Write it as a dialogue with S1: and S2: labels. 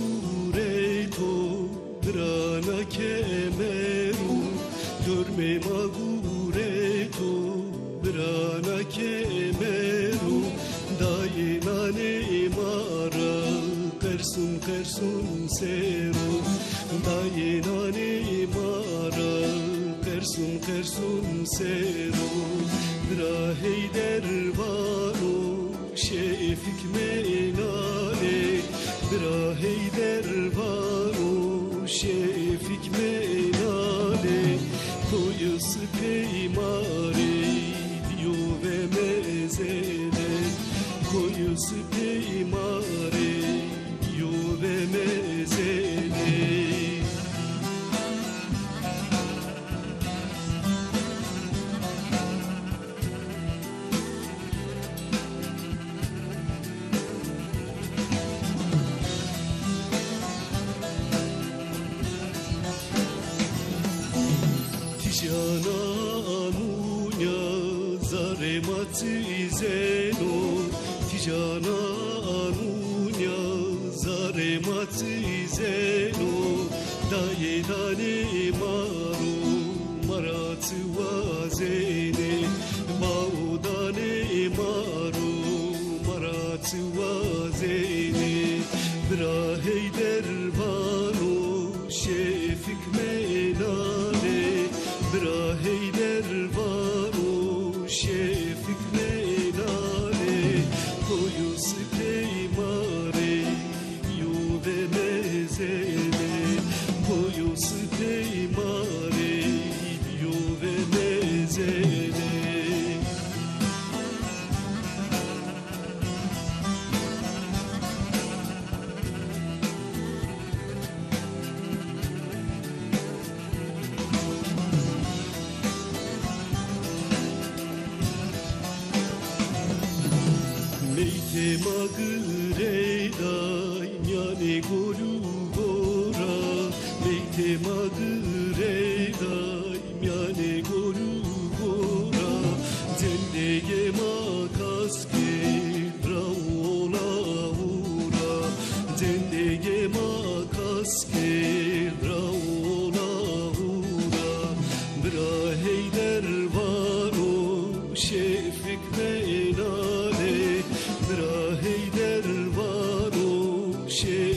S1: magure to drana kemeru Görme magure to drana kemeru Dayinane mara kersun kersun seru Dayinane mara kersun kersun seru Drahey dervanu şefik menane Drahey dervanu şefik menane Koyusu peymare diyo ve mezele Koyusu peymare diyo ve mezele Tijana anunya zaremati zeno Tijana anunya zaremati zeno Dayedane maru marati wazene Baudane maru marati wazene Drahey dervanu şefik menane Drahey dervanu şefik menane Koyus peymare yuve mezele Koyus peymare yuve mezele Meyte magıreyda nyane goru gora Meyte magıreyda nyane goru gora Zendege makaske draola ura Zendege makaske draola ura Drahey dervanu şefik menane Drahey dervanu şefik